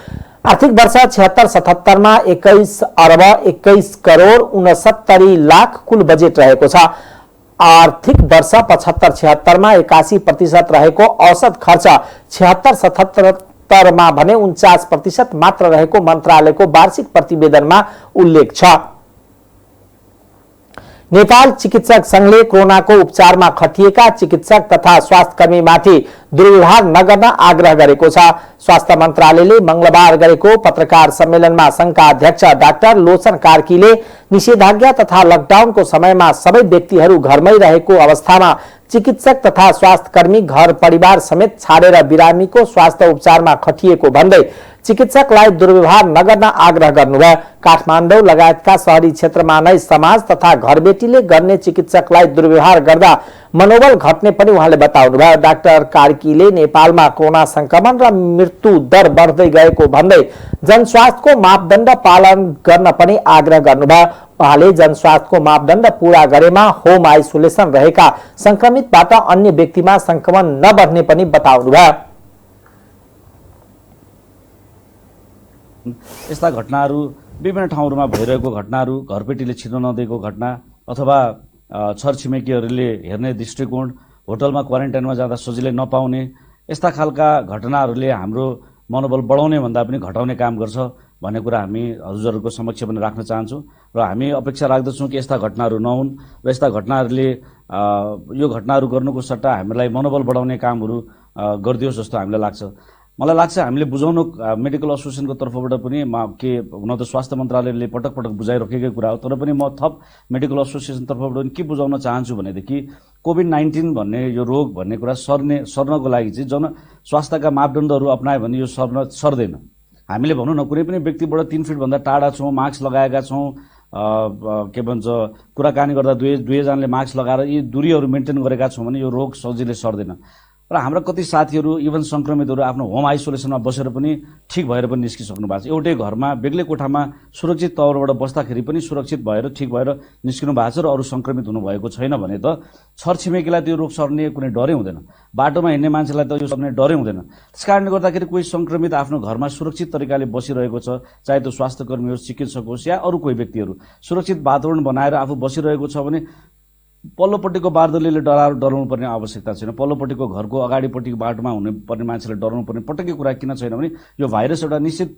आर्थिक वर्ष 76-77 मा 21 अर्ब 21 करोड 69 लाख कुल बजेट रहेको छ। आर्थिक वर्ष 75-76 मा 81% रहेको औसत खर्च 76-77 मा भने 49% मात्र रहेको मन्त्रालयको वार्षिक प्रतिवेदनमा उल्लेख छ। नेपाल चिकित्सक संघले कोरोनाको उपचारमा खटिएका चिकित्सक तथा स्वास्थ्यकर्मीमाथि दुर्व्यवहार नगर्न आग्रह गरेको छ। स्वास्थ्य मन्त्रालयले मंगलबार गरेको पत्रकार सम्मेलनमा संघका अध्यक्ष डाक्टर लोचन कार्कीले निषेधाज्ञा तथा लकडाउनको समयमा सबै व्यक्तिहरू घरमै रहेको अवस्थामा चिकित्सक तथा स्वास्थ्यकर्मी घर परिवार समेत छाडेर बिरामीको स्वास्थ्य उपचारमा खटिएको भन्दै चिकित्सकलाई दुर्व्यवहार नगर्न आग्रह गर्नुभयो। काठमाडौँ लगायतका शहरी क्षेत्रमा नै समाज तथा घरबेटीले गर्ने चिकित्सकलाई दुर्व्यवहार गर्दा मनोबल घट्ने पनि उहाँले बताउनुभयो। डाक्टर कार्कीले नेपालमा कोरोना संक्रमण र मृत्यु दर बढ्दै गएको भन्दै जनस्वास्थ्यको मापदण्ड पालन गर्न पनि आग्रह गर्नुभयो। उहाँले जनस्वास्थ्यको मापदण्ड पूरा गरेमा होम आइसोलेसन रहेका संक्रमितबाट अन्य व्यक्तिमा संक्रमण नबढ्ने पनि बताउनुभयो। यस्ता घटनाहरू विभिन्न ठाउँहरूमा भइरहेको घटनाहरू, घरपेटीले छिर्न नदिएको घटना अथवा छरछिमेकीहरूले हेर्ने दृष्टिकोण, होटलमा क्वारेन्टाइनमा जाँदा सजिलै नपाउने, यस्ता खालका घटनाहरूले हाम्रो मनोबल बढाउने भन्दा पनि घटाउने काम गर्छ भन्ने कुरा हामी हजुरहरूको समक्ष पनि राख्न चाहन्छौँ र हामी अपेक्षा राख्दछौँ कि यस्ता घटनाहरू नहुन् र यस्ता घटनाहरूले यो घटनाहरू गर्नुको सट्टा हामीलाई मनोबल बढाउने कामहरू गरिदियोस् जस्तो हामीलाई लाग्छ। मलाई लाग्छ हामीले बुझाउनु मेडिकल एसोसिएसनको तर्फबाट पनि के हुन त स्वास्थ्य मन्त्रालयले पटक पटक बुझाइराखेकै कुरा हो, तर पनि म थप मेडिकल एसोसिएसन तर्फबाट पनि के बुझाउन चाहन्छु भनेदेखि कोभिड-19 भन्ने यो रोग भन्ने कुरा सर्नको लागि चाहिँ जन स्वास्थ्यका मापदण्डहरू अपनायो भने यो सर्दैन। हामीले भनौँ न कुनै पनि व्यक्तिबाट 3 फिट भन्दा टाढा छौँ, मास्क लगाएका छौँ, के भन्छ कुराकानी गर्दा दुवैजनाले मास्क लगाएर यी दूरीहरू मेन्टेन गरेका छौँ भने यो रोग सजिलै सर्दैन। र हाम्रा कति साथीहरू इभन संक्रमितहरू आफ्नो होम आइसोलेसनमा बसेर पनि ठिक भएर पनि निस्किसक्नु भएको छ। एउटै घरमा बेग्लै कोठामा सुरक्षित तवरबाट बस्दाखेरि पनि सुरक्षित भएर ठिक भएर निस्किनु भएको छ र अरू संक्रमित हुनुभएको छैन भने त छरछिमेकीलाई त्यो रोग सर्ने कुनै डरै हुँदैन, बाटोमा हिँड्ने मान्छेलाई त यो सर्ने डरै हुँदैन। त्यसकारणले गर्दाखेरि कोही संक्रमित आफ्नो घरमा सुरक्षित तरिकाले बसिरहेको छ, चाहे त्यो स्वास्थ्यकर्मी होस्, चिकित्सक होस् या अरू कोही व्यक्तिहरू सुरक्षित वातावरण बनाएर आफू बसिरहेको छ भने पल्लोपट्टिको बारदलीले डराउनु पर्ने आवश्यकता छैन। पल्लोपट्टिको घरको अगाडिपट्टिको बाटोमा हुने पर्ने मान्छेले डराउनु पर्ने पटक्कै कुरा किन छैन भने यो भाइरस एउटा निश्चित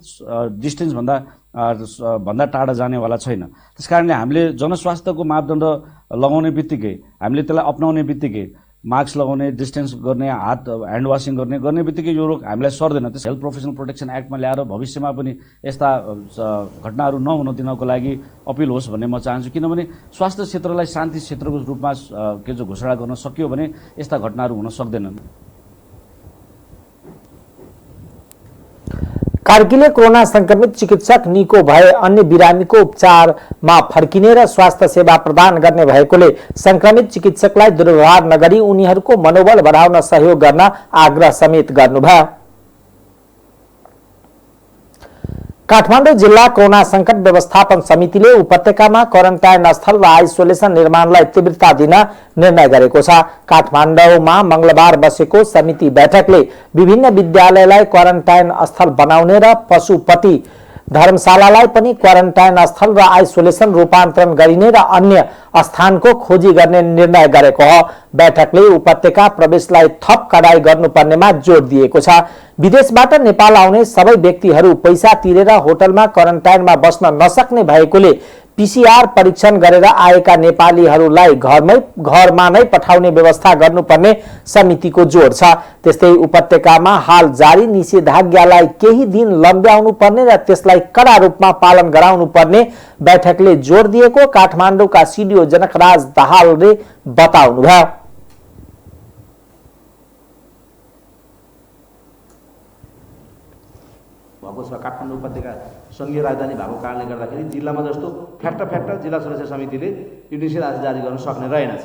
डिस्टेन्स भन्दा टाढा जानेवाला छैन। त्यसकारणले हामीले जनस्वास्थ्यको मापदण्ड लगाउने बित्तिकै, हामीले त्यसलाई अपनाउने बित्तिकै, मास्क लगाउने, डिस्टेन्स गर्ने, हात ह्यान्ड वासिङ गर्ने बित्तिकै यो रोग हामीलाई सर्दैन। त्यस हेल्थ प्रोफेसनल प्रोटेक्सन एक्टमा ल्याएर भविष्यमा पनि यस्ता घटनाहरू नहुन दिनको लागि अपिल होस् भन्ने म चाहन्छु। किनभने स्वास्थ्य क्षेत्रलाई शान्ति क्षेत्रको रूपमा घोषणा गर्न सकियो भने यस्ता घटनाहरू हुन सक्दैनन्। कार्कीले कोरोना संक्रमित चिकित्सक निको भए अन्य बिरामीको उपचारमा फर्किने र स्वास्थ्य सेवा प्रदान गर्ने भएकोले संक्रमित चिकित्सकलाई दुर्व्यवहार नगरी उनीहरूको मनोबल बढाउन सहयोग गर्न आग्रह समेत गर्नुभयो। काठमाडौँ जिल्ला कोरोना संकट व्यवस्थापन समितिले उपत्यकामा क्वारेन्टाइन स्थल र आइसोलेसन निर्माणलाई तीव्रता दिन निर्णय गरेको छ। काठमाडौँमा मंगलबार बसेको समिति बैठकले विभिन्न विद्यालयलाई क्वारेन्टाइन स्थल बनाउने र पशुपति धर्मशालालाई पनि क्वारेन्टाइन स्थल र आइसोलेसन रूपान्तरण गरिने र अन्य स्थानको खोजी गर्ने निर्णय गरेको हो। बैठकले उपत्यका प्रवेशलाई थप कडाई गर्नुपर्नेमा जोड दिएको छ। विदेशबाट नेपाल आउने सबै व्यक्तिहरू पैसा तिरेर होटलमा क्वारेन्टाइनमा बस्न नसक्ने भएकोले पीसीआर परीक्षण गरेर आएका नेपालीहरूलाई घरमा नै पठाउने व्यवस्था गर्नुपर्ने समितिको जोड छ। त्यस्तै उपत्यकामा हाल जारी निषेधाज्ञालाई केही दिन लम्ब्याउनु पर्ने र त्यसलाई कडा रूपमा पालन गराउनु पर्ने बैठकले जोड दिएको काठमाडौँका सिडिओ जनकराज दाहालले बताउनुभयो। भएको छ। काठमाडौँ उपत्यका सङ्घीय राजधानी भएको कारणले गर्दाखेरि जिल्लामा जस्तो फ्याट्ट जिल्ला सुरक्षा समितिले यो निषेधाज्ञा जारी गर्न सक्ने रहेनछ।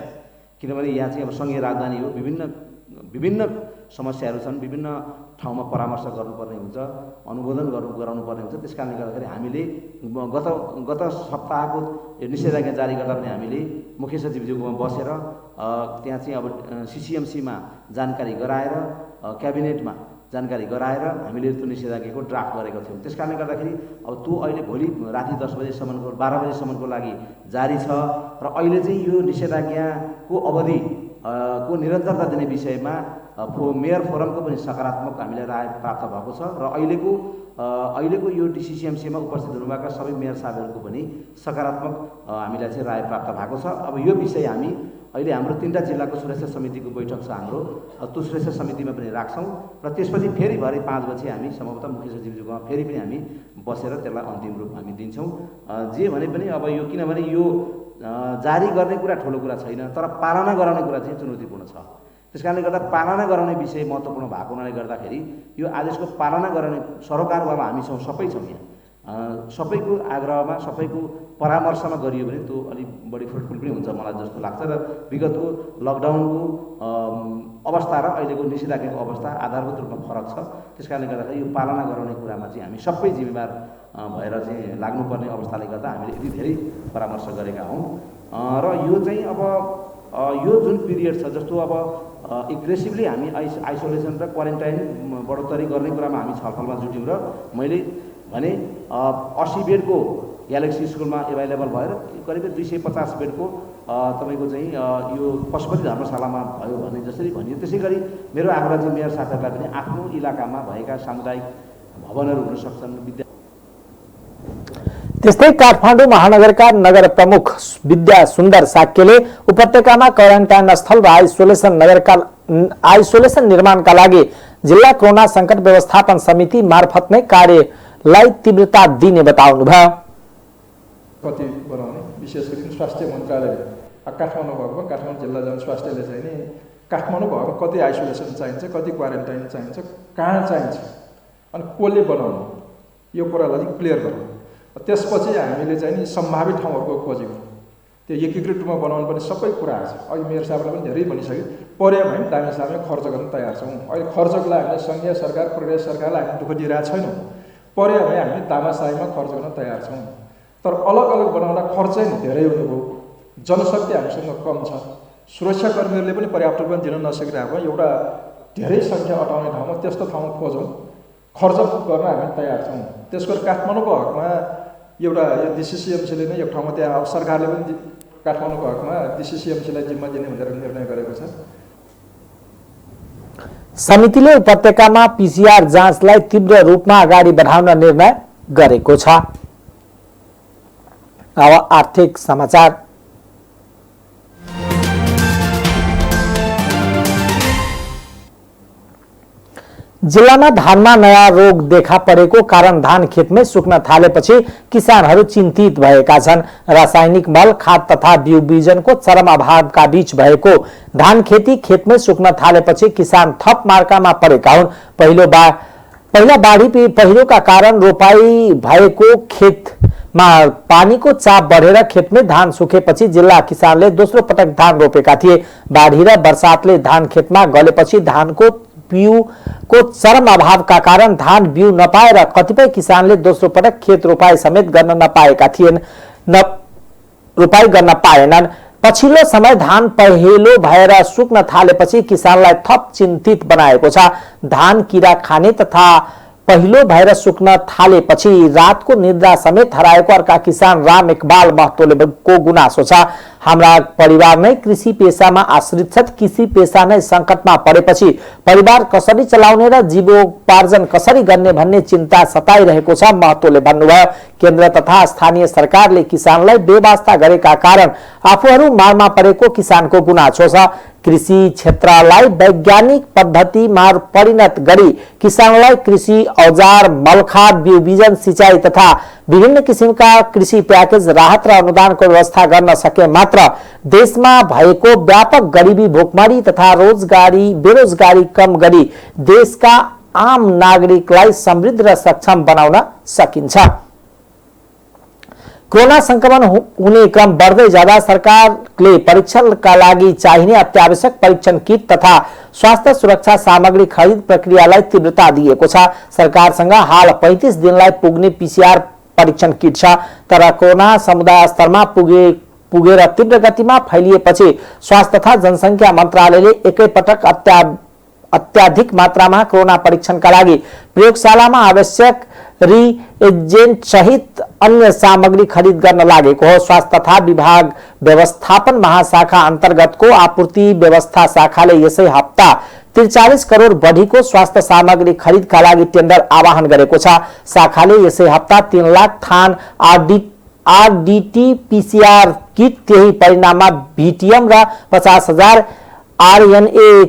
किनभने यहाँ चाहिँ अब सङ्घीय राजधानी हो, विभिन्न समस्याहरू छन्, विभिन्न ठाउँमा परामर्श गर्नुपर्ने हुन्छ, अनुमोदन गराउनु पर्ने हुन्छ। त्यस कारणले गर्दाखेरि हामीले गत सप्ताहको यो निषेधाज्ञा जारी गर्दा पनि हामीले मुख्य सचिवज्यूकोमा बसेर त्यहाँ चाहिँ अब सिसिएमसीमा जानकारी गराएर क्याबिनेटमा जानकारी गराएर हामीले त्यो निषेधाज्ञाको ड्राफ्ट गरेको थियौँ। त्यस कारणले गर्दाखेरि अब त्यो अहिले भोलि राति 10 बजेसम्मको 12 बजेसम्मको लागि जारी छ र अहिले चाहिँ यो निषेधाज्ञाको अवधि को निरन्तरता दिने विषयमा मेयर फोरमको पनि सकारात्मक हामीलाई राय प्राप्त भएको छ र अहिलेको यो डिसिसिएमसीमा उपस्थित हुनुभएका सबै मेयर साहबहरूको पनि सकारात्मक हामीलाई चाहिँ राय प्राप्त भएको छ। अब यो विषय हामी अहिले हाम्रो 3टा जिल्लाको सुरक्षा समितिको बैठक छ हाम्रो, त्यो सुरक्षा समितिमा पनि राख्छौँ र त्यसपछि फेरि भरे 5 बजे हामी सम्भवतः मुख्य सचिवज्यूकोमा फेरि पनि हामी बसेर त्यसलाई अन्तिम रूप हामी दिन्छौँ। जे भने पनि अब यो किनभने यो जारी गर्ने कुरा ठुलो कुरा छैन, तर पालना गराउने कुरा चाहिँ चुनौतीपूर्ण छ। त्यस कारणले गर्दा पालना गराउने विषय महत्त्वपूर्ण भएको हुनाले गर्दाखेरि यो आदेशको पालना गराउने सरोकारवाला हामी छौँ, सबै छौँ यहाँ। सबैको आग्रहमा सबैको परामर्शमा गरियो भने त्यो अलिक बढी फ्रुटफुल पनि हुन्छ मलाई जस्तो लाग्छ र विगतको लकडाउनको अवस्था र अहिलेको निषेधाज्ञाको अवस्था आधारभूत रूपमा फरक छ। त्यस कारणले गर्दाखेरि यो पालना गराउने कुरामा चाहिँ हामी सबै जिम्मेवार भएर चाहिँ लाग्नुपर्ने अवस्थाले गर्दा हामीले यति धेरै परामर्श गरेका हौँ र यो चाहिँ अब यो जुन पिरियड छ जस्तो अब एग्रेसिभली हामी आइसोलेसन र क्वारेन्टाइन बढोत्तरी गर्ने कुरामा हामी छलफलमा जुट्यौँ र मैले भने 80 बेडको ग्यालेक्सी स्कुलमा एभाइलेबल भएर करिब 250 बेडको तपाईँको चाहिँ यो पशुपति धर्मशालामा भयो भने जसरी भनियो त्यसै गरी मेरो आग्रह चाहिँ मेयर साथीहरूलाई पनि आफ्नो इलाकामा भएका सामुदायिक भवनहरू हुन सक्छन्। त्यस्तै काठमाडौँ महानगरका नगर प्रमुख विद्या सुन्दर साक्यले उपत्यकामा क्वारेन्टाइन स्थल र आइसोलेसन निर्माणका लागि जिल्ला कोरोना संकट व्यवस्थापन समिति मार्फत नै कार्यलाई तीव्रता दिने बताउनुभयो। कति बनाउने विशेष गरी स्वास्थ्य मन्त्रालयले काठमाडौँ भएको काठमाडौँ जिल्ला जनस्वास्थ्यले चाहिँ नि काठमाडौँ भएको कति आइसोलेसन चाहिन्छ, कति क्वारेन्टाइन चाहिन्छ, कहाँ चाहिन्छ अनि कसले बनाउनु यो कुरालाई क्लियर गरौँ। त्यसपछि हामीले चाहिँ नि सम्भावित ठाउँहरूको खोज्यौँ, त्यो एकीकृत रूपमा बनाउनु पर्ने सबै कुराहरू छ। अहिले मेयर साहबले पनि धेरै भनिसके पर्यो भने दामी साहबले खर्च गर्न तयार छौँ। अहिले खर्चको लागि हामीले सङ्घीय सरकार प्रदेश सरकारलाई हामी दुःख दिइरहेको छैनौँ, पर्यो भने हामी दामासाहीमा खर्च गर्न तयार छौँ। तर अलग अलग बनाउँदा खर्चै धेरै हुनुभयो, जनशक्ति हामीसँग कम छ, सुरक्षाकर्मीहरूले पनि पर्याप्त रूपमा दिन नसकिरहेको एउटा धेरै सङ्ख्या अटाउने ठाउँमा त्यस्तो ठाउँ खोजौँ, खर्च गर्न हामी तयार छौँ। त्यसको काठमाडौँको हकमा एउटा यो डिसिसिएमसीले नै एक ठाउँमा त्यहाँ सरकारले पनि काठमाडौँको हकमा डिसिसिएमसीलाई जिम्मा दिने भनेर निर्णय गरेको छ। समितिले उपत्यकामा पीसीआर जाँचलाई तीव्र रूपमा अगाडि बढाउन निर्णय गरेको छ। अब आर्थिक समाचार। जिल्लामा धानमा नयाँ रोग देखा परेको कारण धान खेतमै सुक्न थालेपछि किसानहरू चिन्तित भएका छन्। रासायनिक मल, खाद तथा बिउ बिजनको चरम अभावका बीच भएको धान खेती खेतमै सुक्न थालेपछि किसान थप मार्कामा परेका हुन्। पहिला बाढी पहिरोका कारण रोपाई भएको खेतमा पानीको चाप बढेर खेतमै धान सुकेपछि जिल्ला किसानले दोस्रो पटक धान रोपेका थिए। बाढी र बर्सातले धान खेतमा गलेपछि धानको बिउको चरम अभावका कारण धान बिउ नपाएर कतिपय किसानले दोस्रो पटक खेत रोपाई समेत गर्न रोपाई गर्न पाएनन्। पछिल्लो समय धान पहेँलो भएर सुक्न थालेपछि किसानलाई थप चिन्तित बनाएको छ। धान किरा खाने तथा पहिलो भाइरस सुक्न थालेपछि रातको निद्रा समेत हराएको अर्का किसान राम इकबाल महतोले को गुनासो छ। हाम्रा परिवार नै कृषि पेशामा आश्रित छ। कृषि पेशा नै संकटमा परेपछि परिवार कसरी चलाउने र जीवोपार्जन कसरी गर्ने भन्ने चिन्ता सताइरहेको छ महतोले भन्नुभयो। केन्द्र तथा स्थानीय सरकारले किसानलाई बेवास्ता गरेका कारण आफूहरू मारमा परेको किसानको गुनासो छ। कृषि क्षेत्रलाई वैज्ञानिक पद्धतिमा परिणत गरी किसानलाई कृषि औजार, मलखाद, बिउ बिजन, सिंचाई तथा विभिन्न किसिमका कृषि प्याकेज, राहत र अनुदानको व्यवस्था गर्न सके मात्र देशमा भएको व्यापक गरिबी, भोकमरी तथा बेरोजगारी कम गरी देशका आम नागरिकलाई समृद्ध र सक्षम बनाउन सकिन्छ। कोरोना संक्रमण हुने क्रम बढ़दै जाँदा सरकारले परीक्षणका लागि चाहिने अत्यावश्यक परीक्षण किट तथा स्वास्थ्य सुरक्षा सामग्री खरिद प्रक्रियालाई तीव्रता दिएको छ। सरकारसँग हाल 35 दिनलाई पुग्ने पीसीआर परीक्षण किट छ, तर कोरोना समुदाय स्तरमा पुगेर तीव्र गतिमा फैलिएपछि स्वास्थ्य तथा जनसंख्या मन्त्रालयले एकैपटक अत्याधिक मात्रामा कोरोना परीक्षणका लागि प्रयोगशालामा आवश्यक रिएजेन्ट सहित अन्य सामग्री खरिद गर्न लागेको हो। स्वास्थ्य तथा विभाग व्यवस्थापन महाशाखा अन्तर्गतको आपूर्ति व्यवस्था शाखाले यसै हप्ता 43 करोड बढीको स्वास्थ्य सामग्री खरिदका लागि टेन्डर आह्वान गरेको छ। शाखाले यसै हप्ता 3 लाख थान आरडीटी पीसीआर किट, त्यही परिणाममा भीटीएम र 50,000 आरएनए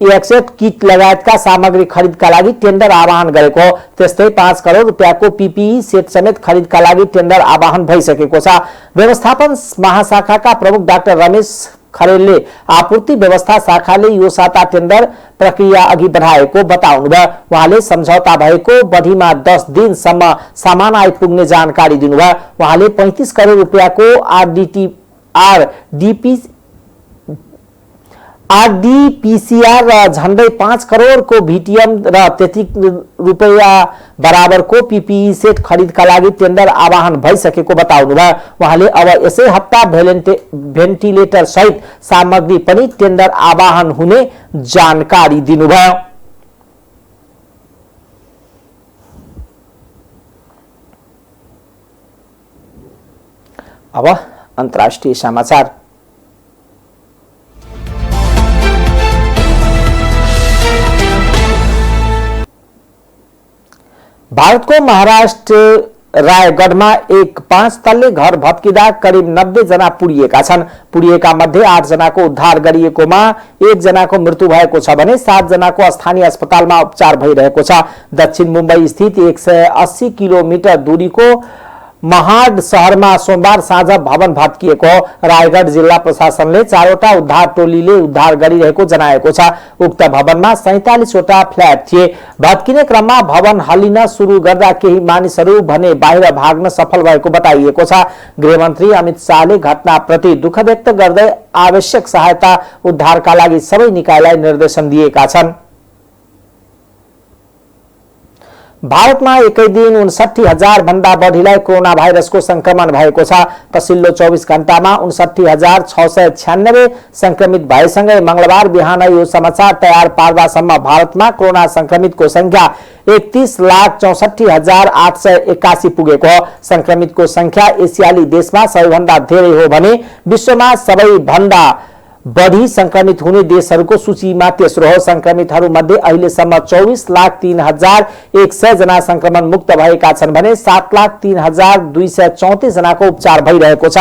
एक्सेट किट लगायतका सामग्री खरिदका लागि टेन्डर आह्वान गरेको हो। त्यस्तै 5 करोड रुपियाँको पीपीई सेट समेत खरिदका लागि टेन्डर आह्वान भइसकेको छ। व्यवस्थापन महाशाखाका प्रमुख डाक्टर रमेश खरेलले आपूर्ति व्यवस्था शाखाले यो साता टेन्डर प्रक्रिया अघि बढाएको बताउनुभयो। उहाँले सम्झौता भएको बढीमा 10 दिनसम्म सामान आइपुग्ने जानकारी दिनुभयो। उहाँले 35 करोड रुपियाँको आरडीपीसीआर र झण्डै 5 करोडको भीटीएम र त्यति रुपैयाँ बराबरको पीपीई सेट खरिदका लागि टेन्डर आह्वान भइसकेको बताउनुभयो। उहाँले अब यसै हप्ता भेन्टिलेटर सहित सामग्री पनि टेन्डर आह्वान हुने जानकारी दिनुभयो। अब अन्तर्राष्ट्रिय समाचार। भारतको महाराष्ट्र रायगढमा एक 5 तल्ले घर भत्किँदा करिब 90 जना पुरिएका छन्। पुरिएका मध्ये 8 जनाको उद्धार गरिएकोमा 1 जनाको मृत्यु भएको छ भने 7 जनाको स्थानीय अस्पतालमा उपचार भइरहेको छ। दक्षिण मुम्बई स्थित 180 किलोमिटर दूरीको महाड शहरमा सोमबार साँझ भवन भत्किएको हो। रायगढ जिल्ला प्रशासनले 4वटा उद्धार टोलीले उद्धार गरिरहेको जनाएको छ। उक्त भवनमा 47 वटा फ्ल्याट थिए। भत्किने क्रममा भवन हल्लिन सुरु गर्दा केही मानिसहरू भने बाहिर भाग्न सफल भएको बताइएको छ। गृहमन्त्री अमित शाहले घटनाप्रति दुःख व्यक्त गर्दै आवश्यक सहायता उद्धारका लागि सबै निकायलाई निर्देशन दिएका छन्। भारतमा एकै दिन 59,000 भन्दा बढीलाई कोरोना भाइरसको संक्रमण भएको छ। पछिल्लो 24 घण्टामा 59,696 संक्रमित भएसँगै मंगलबार बिहान यो समाचार तयार पार्दासम्म भारतमा कोरोना संक्रमितको संख्या 31,64,881 पुगेको हो। संक्रमितको संख्या एसियाली देशमा सबैभन्दा धेरै हो भने विश्वमा सबैभन्दा बढी संक्रमित हुने देशहरूको सूचीमा तेस्रो हो। संक्रमितहरू मध्ये अहिलेसम्म 24,03,100 जना संक्रमण मुक्त भएका छन् भने 7,03,234 जनाको उपचार भइरहेको छ।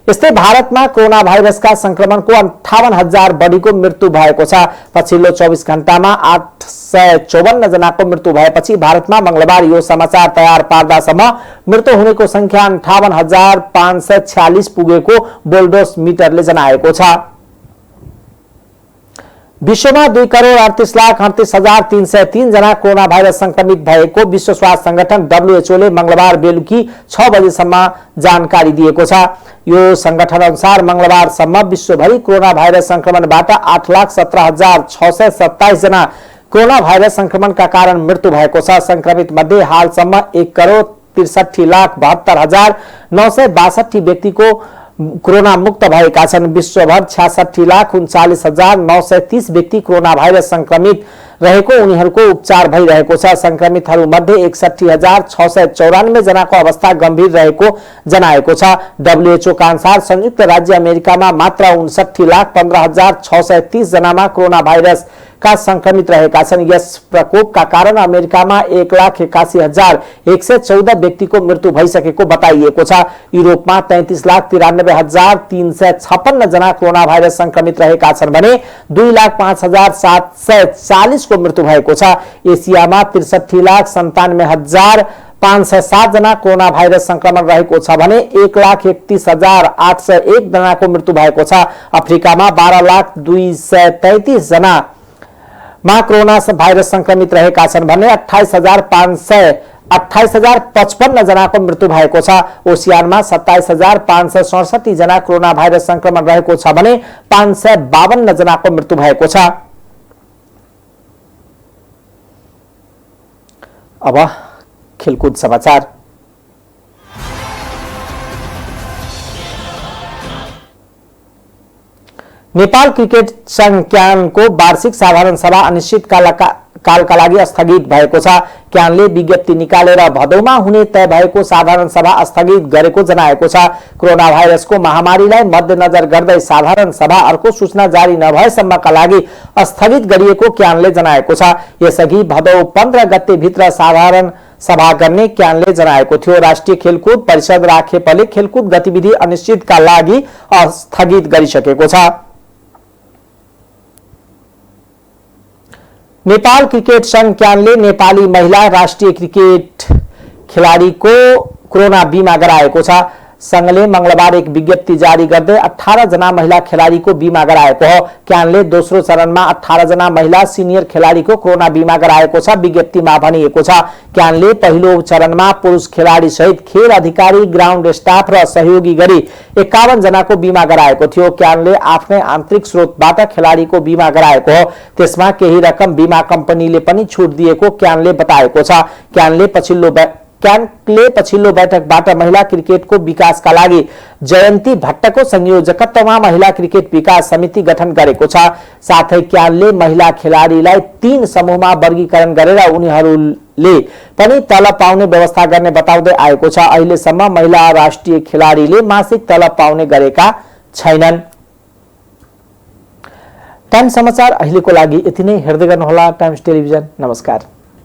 यस्तै भारतमा कोरोना भाइरसका संक्रमणको 58,000 बढीको मृत्यु भएको छ। पछिल्लो 24 घण्टामा 854 जनाको मृत्यु भएपछि भारतमा मंगलबार यो समाचार तयार पार्दासम्म मृत्यु हुनेको संख्या 58,546 पुगेको बोल्डोस मिटरले जनाएको छ। विश्वमा 2,38,38,303 जना कोरोना भाइरस संक्रमित भएको विश्व स्वास्थ्य संगठन डब्ल्युएचओले मंगलबार बेलुकी 6 बजेसम्म जानकारी दिएको छ। यो संगठन अनुसार मंगलबारसम्म विश्वभरि कोरोना भाइरस संक्रमणबाट 8,17,627 जना कोरोना भाइरस संक्रमणका कारण मृत्यु भएको छ। संक्रमित मध्ये हालसम्म 1,63,72,962 व्यक्तिको कोरोना मुक्त भएका छन्। विश्वभर 66,39,930 व्यक्ति कोरोना भाइरस संक्रमित रहेको उनीहरूको उपचार भइरहेको छ। संक्रमितहरूमध्ये 61,694 जनाको अवस्था गम्भीर रहेको जनाएको छ। WHO का अनुसार संयुक्त राज्य अमेरिकामा मात्र 59,15,630 जनामा कोरोना भाइरस का संक्रमित रहेका छन्। यस प्रकोपका कारण अमेरिकामा 1,81,114 व्यक्तिको मृत्यु भइसकेको बताइएको छ। युरोपमा 33,93,356 जना कोरोना भाइरस संक्रमित रहेका छन् भने 2,05,740 को मृत्यु भएको छ। एसियामा 63,97,507 जना कोरोना भाइरस संक्रमण रहेको छ भने 1,31,801 जनाको मृत्यु भएको छ। अफ्रिकामा 12,233 जना मा कोरोना भाइरस संक्रमित रहेका छन् भने 28,055 जनाको मृत्यु भएको छ। ओसियानमा 27,567 जना कोरोना भाइरस संक्रमण रहेको छ भने 552 जनाको मृत्यु भएको छ। अब खेलकुद समाचार। नेपाल क्रिकेट संघ क्यानको वार्षिक साधारण सभा अनिश्चित कालका लागि स्थगित भएको छ। क्यानले विज्ञप्ति निकालेर भदौमा हुने तय भएको साधारण सभा स्थगित गरेको जनाएको छ। कोरोना भाइरसको महामारीलाई मध्यनजर गर्दै साधारण सभा अर्को सूचना जारी नभएसम्मका लागि स्थगित गरिएको क्यानले जनाएको छ। यसअघि भदौ 15 गते भित्र साधारण सभा गर्ने क्यानले जनाएको थियो। राष्ट्रिय खेलकुद परिषद राखेपले खेलकुद गतिविधि अनिश्चितका लागि स्थगित गरिसकेको छ। नेपाल क्रिकेट संघ क्यानले नेपाली महिला राष्ट्रिय क्रिकेट खेलाडीको कोरोना बीमा गराएको छ। संघले मंगलबार एक विज्ञप्ति जारी गर्दै 18 जना महिला खेलाडीको बीमा गराएको हो। क्यानले दोस्रो चरणमा 18 जना महिला सिनियर खेलाडीको कोरोना बीमा गराएको छ। विज्ञप्तिमा भनिएको छ क्यानले पहिलो चरणमा पुरुष खेलाडी सहित खेल अधिकारी, ग्राउन्ड स्टाफ र सहयोगी गरी 51 जनाको बीमा गराएको थियो। क्यानले आफ्नै आन्तरिक स्रोतबाट खेलाडीको बीमा गराएको हो। त्यसमा केही रकम बीमा कम्पनीले पनि छुट दिएको क्यानले बताएको छ। क्यानले पछिल्लो बैठकबाट महिला क्रिकेटको विकासका लागि जयन्ती भट्टको संयोजकत्वमा महिला क्रिकेट विकास समिति गठन गरेको छ। साथै क्यानले महिला खेलाडीलाई 3 समूहमा वर्गीकरण गरेर उनीहरूले पनि तलब पाउने व्यवस्था गर्ने बताउँदै आएको छ। अहिलेसम्म महिला राष्ट्रिय खेलाडीले मासिक तलब पाउने गरेका छैनन्। टाइम्स समाचार अहिलेको लागि यति नै। हेर्दै गर्नुहोला टाइम्स टेलिभिजन। नमस्कार।